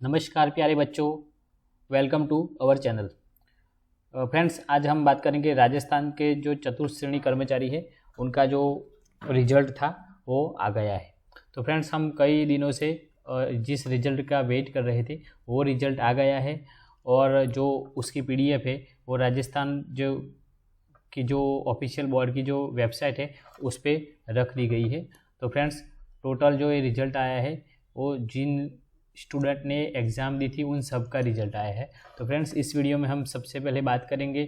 नमस्कार प्यारे बच्चों, welcome to our channel. Friends, आज हम बात करेंगे राजस्थान के जो चतुर्थ श्रेणी कर्मचारी है उनका जो रिजल्ट था वो आ गया है। तो फ्रेंड्स, हम कई दिनों से जिस रिजल्ट का वेट कर रहे थे वो रिजल्ट आ गया है और जो उसकी पीडीएफ है वो राजस्थान जो ऑफिशियल बोर्ड की जो वेबसाइट है उस पर रख दी गई है। तो फ्रेंड्स, टोटल जो ये रिजल्ट आया है वो जिन स्टूडेंट ने एग्ज़ाम दी थी उन सब का रिजल्ट आया है। तो फ्रेंड्स, इस वीडियो में हम सबसे पहले बात करेंगे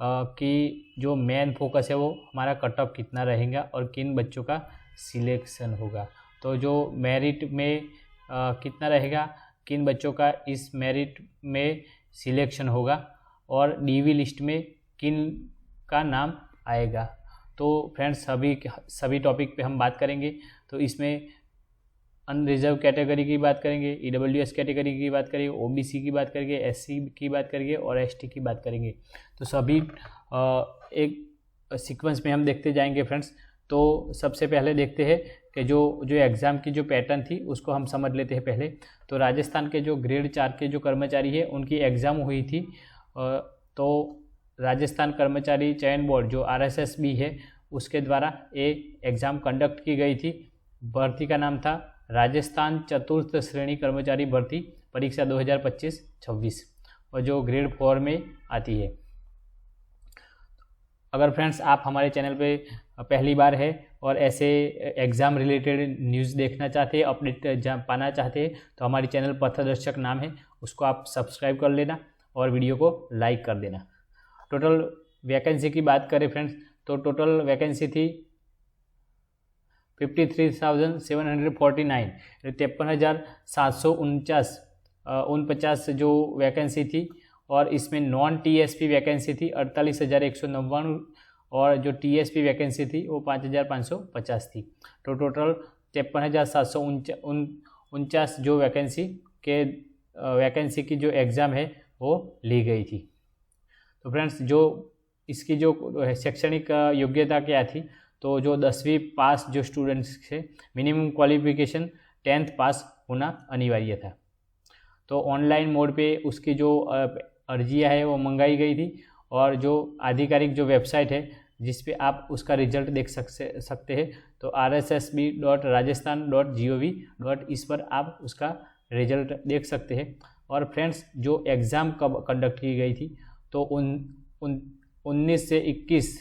कि जो मेन फोकस है वो हमारा कट ऑफ कितना रहेगा और किन बच्चों का सिलेक्शन होगा। तो जो मेरिट में कितना रहेगा, किन बच्चों का इस मेरिट में सिलेक्शन होगा और डीवी लिस्ट में किन का नाम आएगा। तो फ्रेंड्स, सभी टॉपिक पे हम बात करेंगे। तो इसमें अनरिजर्व कैटेगरी की बात करेंगे, ईडब्ल्यूएस कैटेगरी की बात करेंगे, ओबीसी की बात करेंगे, एससी की बात करेंगे और एसटी की बात करेंगे। तो सभी एक सीक्वेंस में हम देखते जाएंगे फ्रेंड्स। तो सबसे पहले देखते हैं कि जो एग्ज़ाम की जो पैटर्न थी उसको हम समझ लेते हैं पहले। तो राजस्थान के जो ग्रेड 4 के जो कर्मचारी है उनकी एग्ज़ाम हुई थी। तो राजस्थान कर्मचारी चयन बोर्ड जो RSSB है उसके द्वारा एक एग्ज़ाम कंडक्ट की गई थी। भर्ती का नाम था राजस्थान चतुर्थ श्रेणी कर्मचारी भर्ती परीक्षा 2025-26 और जो ग्रेड 4 में आती है। अगर फ्रेंड्स आप हमारे चैनल पे पहली बार है और ऐसे एग्ज़ाम रिलेटेड न्यूज़ देखना चाहते हैं, अपडेट पाना चाहते हैं, तो हमारी चैनल पथदर्शक नाम है, उसको आप सब्सक्राइब कर लेना और वीडियो को लाइक कर देना। टोटल वैकेंसी की बात करें फ्रेंड्स, तो टोटल वैकेंसी थी 53,749, 53,749 जो वैकेंसी थी। और इसमें नॉन टीएसपी वैकेंसी थी 48,199 और जो टीएसपी वैकेंसी थी वो 5,550 थी। तो टोटल 53,749 जो वैकेंसी की जो एग्ज़ाम है वो ली गई थी। तो फ्रेंड्स, जो इसकी जो शैक्षणिक योग्यता क्या थी, तो जो 10वीं पास जो स्टूडेंट्स थे मिनिमम क्वालिफिकेशन 10th पास होना अनिवार्य था। तो ऑनलाइन मोड पे उसकी जो अर्जियाँ है वो मंगाई गई थी और जो आधिकारिक जो वेबसाइट है जिस पे आप उसका रिजल्ट देख सकते हैं तो rssb.rajasthan.gov. इस पर आप उसका रिजल्ट देख सकते हैं। और फ्रेंड्स, जो एग्ज़ाम कब कंडक्ट की गई थी तो 19 से 21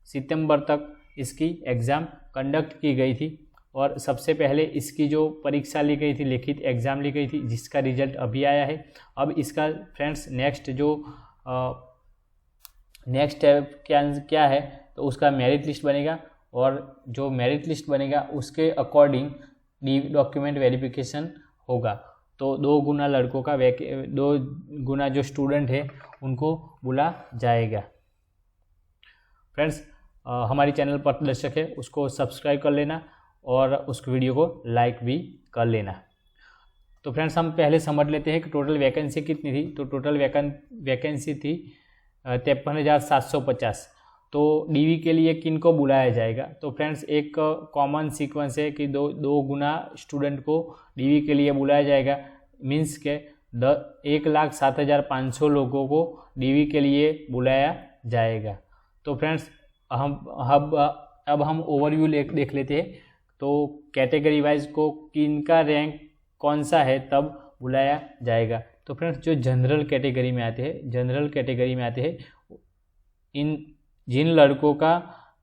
सितंबर तक इसकी एग्ज़ाम कंडक्ट की गई थी। और सबसे पहले इसकी जो परीक्षा ली गई थी, लिखित एग्ज़ाम ली गई थी, जिसका रिजल्ट अभी आया है। अब इसका फ्रेंड्स नेक्स्ट स्टेप क्या है, तो उसका मेरिट लिस्ट बनेगा और जो मेरिट लिस्ट बनेगा उसके अकॉर्डिंग डॉक्यूमेंट वेरिफिकेशन होगा। तो 2 गुना लड़कों का 2 गुना जो स्टूडेंट है उनको बुला जाएगा। फ्रेंड्स, हमारी चैनल पर दर्शक है उसको सब्सक्राइब कर लेना और उस वीडियो को लाइक भी कर लेना। तो फ्रेंड्स, हम पहले समझ लेते हैं कि टोटल वैकेंसी कितनी थी। तो टोटल वैकेंसी थी 53,750। तो डीवी के लिए किन को बुलाया जाएगा, तो फ्रेंड्स एक कॉमन सीक्वेंस है कि दो गुना स्टूडेंट को डीवी के लिए बुलाया जाएगा। मीन्स के 1,07,500 लोगों को डीवी के लिए बुलाया जाएगा। तो फ्रेंड्स, अब हम ओवरव्यू देख लेते हैं। तो कैटेगरी वाइज को किनका रैंक कौन सा है तब बुलाया जाएगा। तो फ्रेंड्स, जो जनरल कैटेगरी में आते हैं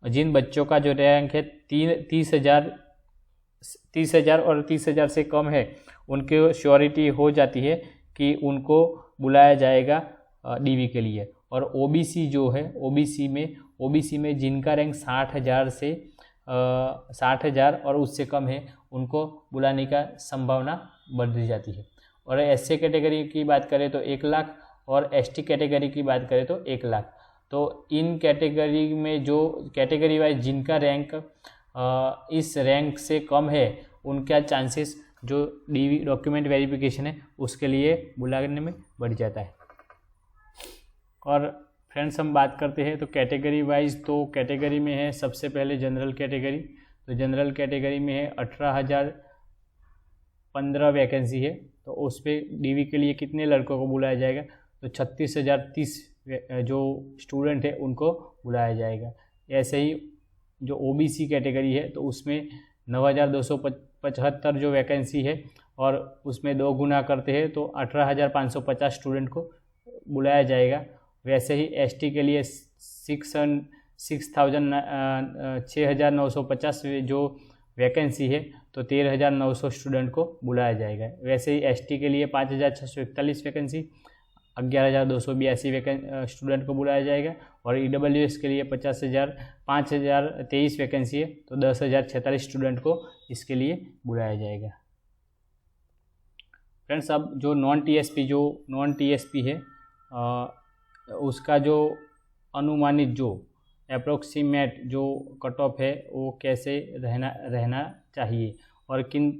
जिन बच्चों का जो रैंक है 30,000 और 30,000 से कम है, उनकी श्योरिटी हो जाती है कि उनको बुलाया जाएगा डीवी के लिए। और ओबीसी जो है, ओबीसी में जिनका रैंक 60,000 और उससे कम है उनको बुलाने का संभावना बढ़ जाती है। और एससी कैटेगरी की बात करें तो 1 लाख और एसटी कैटेगरी की बात करें तो 1 लाख। तो इन कैटेगरी में जो कैटेगरी वाइज जिनका रैंक इस रैंक से कम है उनका चांसेस जो डीवी डॉक्यूमेंट वेरिफिकेशन है उसके लिए बुलाने में बढ़ जाता है। और फ्रेंड्स, हम बात करते हैं तो कैटेगरी वाइज, तो कैटेगरी में है सबसे पहले जनरल कैटेगरी। तो जनरल कैटेगरी में है 18,015 वैकेंसी है। तो उस पर डीवी के लिए कितने लड़कों को बुलाया जाएगा, तो 36,030 जो स्टूडेंट है उनको बुलाया जाएगा। ऐसे ही जो ओबीसी कैटेगरी है तो उसमें 9,275 जो वैकेंसी है और उसमें 2 गुना करते हैं तो 18,550 स्टूडेंट को बुलाया जाएगा। वैसे ही एसटी के लिए 6,950 जो वैकेंसी है तो 13,900 स्टूडेंट को बुलाया जाएगा। वैसे ही एसटी के लिए 5,641 वैकेंसी, 11,282 स्टूडेंट को बुलाया जाएगा। और ईडब्ल्यूएस के लिए 5,023 वैकेंसी है तो 10,046 स्टूडेंट को इसके लिए बुलाया जाएगा। फ्रेंड्स, अब जो नॉन टीएसपी है उसका जो अनुमानित जो अप्रोक्सीमेट जो कट ऑफ है वो कैसे रहना चाहिए और किन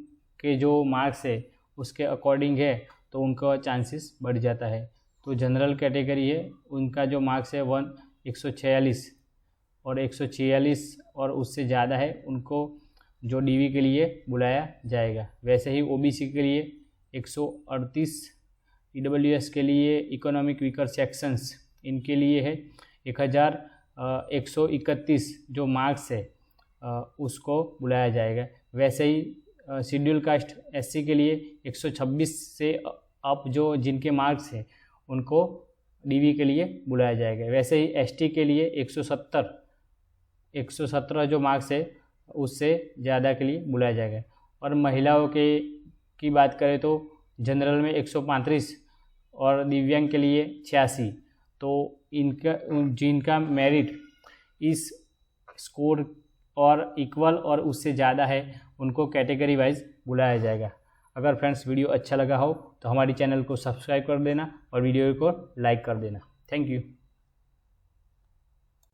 के जो मार्क्स है उसके अकॉर्डिंग है तो उनका चांसेस बढ़ जाता है। तो जनरल कैटेगरी है उनका जो मार्क्स है 146 और 146 और उससे ज़्यादा है उनको जो डीवी के लिए बुलाया जाएगा। वैसे ही ओबीसी के लिए 138, ईडब्ल्यूएस के लिए इकोनॉमिक वीकर सेक्शंस इनके लिए है 1,131 जो मार्क्स है उसको बुलाया जाएगा। वैसे ही शेड्यूल कास्ट एससी के लिए 126 से अप जो जिनके मार्क्स है उनको डीवी के लिए बुलाया जाएगा। वैसे ही एसटी के लिए 117 जो मार्क्स है उससे ज़्यादा के लिए बुलाया जाएगा। और महिलाओं की बात करें तो जनरल में 135 और दिव्यांग के लिए 86। तो जिनका मेरिट इस स्कोर और इक्वल और उससे ज़्यादा है उनको कैटेगरी वाइज बुलाया जाएगा। अगर फ्रेंड्स वीडियो अच्छा लगा हो तो हमारी चैनल को सब्सक्राइब कर देना और वीडियो को लाइक कर देना। Thank you.